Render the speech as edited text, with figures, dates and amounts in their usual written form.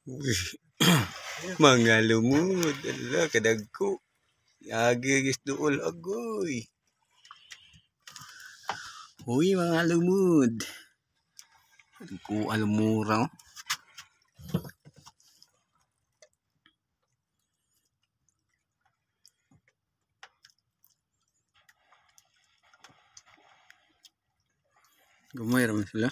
Uy, mga lumod, ala kadagko. Agis dool agoy. Uy, mga lumod. Ku almura. Gumay raman sila.